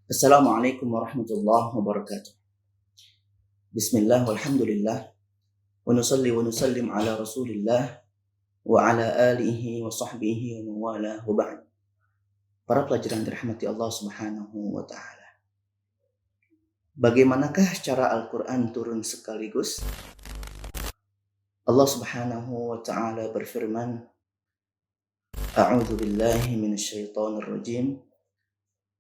Assalamualaikum warahmatullahi wabarakatuh. Bismillah walhamdulillah wa nusalli wa nusallim ala Rasulillah wa ala alihi wa sahbihi wa mawala wa ba'd. Para pelajar yang dirahmati Allah Subhanahu wa taala. Bagaimanakah cara Al-Qur'an turun sekaligus? Allah Subhanahu wa taala berfirman, A'udzu billahi minasyaitonir rajim.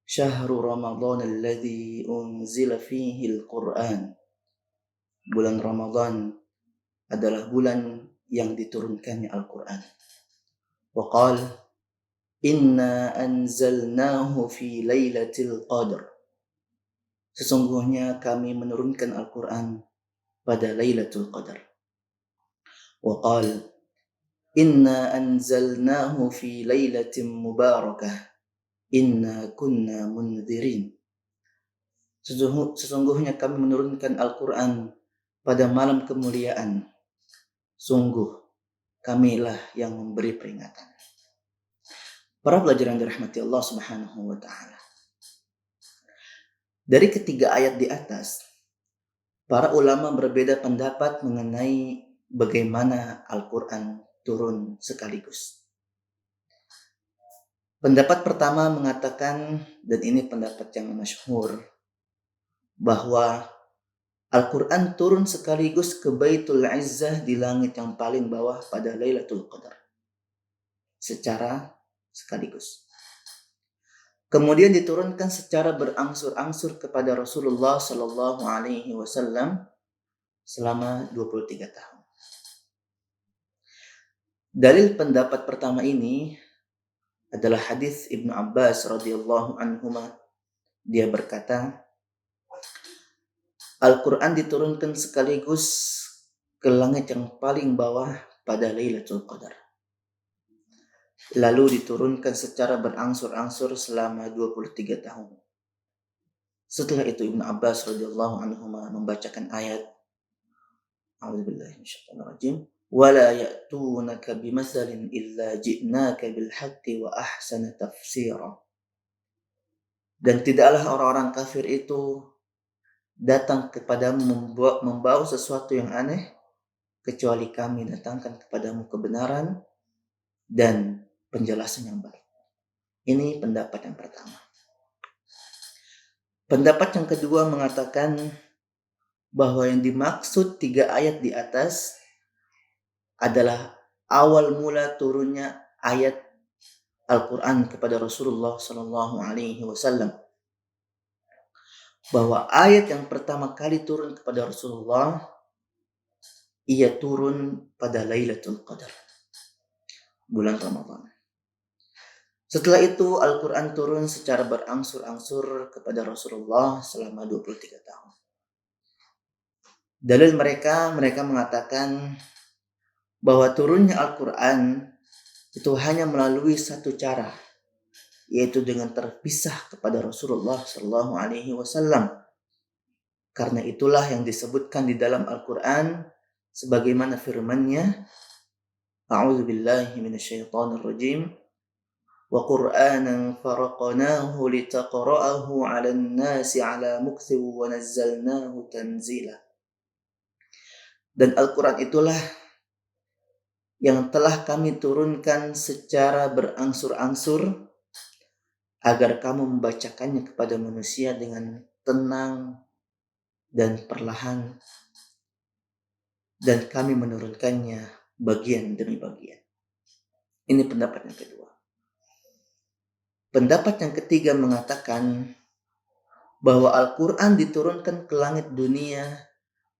Syahrul Ramadan alladzi unzila fihi al-Qur'an. Bulan Ramadan adalah bulan yang diturunkannya Al-Quran. Wa qala inna anzalnahu fi lailatul qadar. Sesungguhnya kami menurunkan Al-Quran pada Lailatul Qadar. Wa qala inna anzalnahu fi lailatin mubarakah. Inna kunna mundzirin. Sesungguhnya kami menurunkan Al-Quran pada malam kemuliaan. Sungguh kamilah yang memberi peringatan. Para pelajar yang dirahmati Allah Subhanahu wa taala. Dari ketiga ayat di atas, para ulama berbeda pendapat mengenai bagaimana Al-Quran turun sekaligus. Pendapat pertama mengatakan, dan ini pendapat yang masyhur, bahwa Al-Quran turun sekaligus ke Baitul Izzah di langit yang paling bawah pada Lailatul Qadar. Secara sekaligus. Kemudian diturunkan secara berangsur-angsur kepada Rasulullah Sallallahu Alaihi Wasallam selama 23 tahun. Dalil pendapat pertama ini adalah hadis Ibnu Abbas radhiyallahu anhuma. Dia berkata, Al-Quran diturunkan sekaligus ke langit yang paling bawah pada Lailatul Qadar. Lalu diturunkan secara berangsur-angsur selama 23 tahun. Setelah itu Ibnu Abbas radhiyallahu anhu membacakan ayat A'udzubillahi minasyaitonirrajim wa la ya'tunaka bimatsalin illa ji'naka bil haqqi wa ahsana tafsira. Dan tidaklah orang-orang kafir itu datang kepadamu membawa sesuatu yang aneh kecuali kami datangkan kepadamu kebenaran dan penjelasan yang baik. Ini pendapat yang pertama. Pendapat yang kedua mengatakan bahwa yang dimaksud 3 ayat di atas adalah awal mula turunnya ayat Al-Quran kepada Rasulullah Sallallahu Alaihi Wasallam. Bahwa ayat yang pertama kali turun kepada Rasulullah, ia turun pada Lailatul Qadar, bulan Ramadan. Setelah itu Al-Quran turun secara berangsur-angsur kepada Rasulullah selama 23 tahun. Dalil mereka mengatakan bahwa turunnya Al-Quran itu hanya melalui satu cara, yaitu dengan terpisah kepada Rasulullah Sallallahu Alaihi Wasallam. Karena itulah yang disebutkan di dalam Al-Quran sebagaimana firman-Nya, A'udzu billahi minasyaitonir rajim. Wa Qur'anan faraqnahu litaqra'ahu 'alan nasi 'ala mukthib wa nazzalnahu tanzila. Dan Al-Quran itulah yang telah kami turunkan secara berangsur-angsur agar kamu membacakannya kepada manusia dengan tenang dan perlahan, dan kami menurunkannya bagian demi bagian. Ini pendapat yang kedua. Pendapat yang ketiga mengatakan bahwa Al-Quran diturunkan ke langit dunia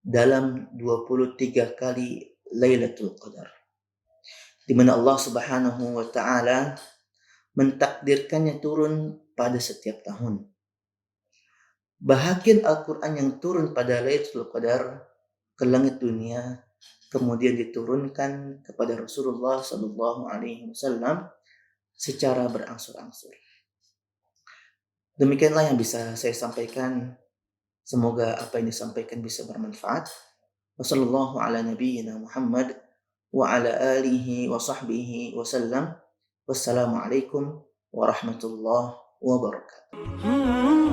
dalam 23 kali Lailatul Qadar, di mana Allah Subhanahu wa taala mentakdirkannya turun pada setiap tahun. Bahagian Al-Quran yang turun pada Lailatul Qadar ke langit dunia kemudian diturunkan kepada Rasulullah Sallallahu Alaihi Wasallam secara berangsur-angsur. Demikianlah yang bisa saya sampaikan. Semoga apa yang disampaikan bisa bermanfaat. Wassallallahu ala nabiyyina Muhammad wa ala alihi wa sahbihi wasallam. Wassalamualaikum warahmatullahi wabarakatuh.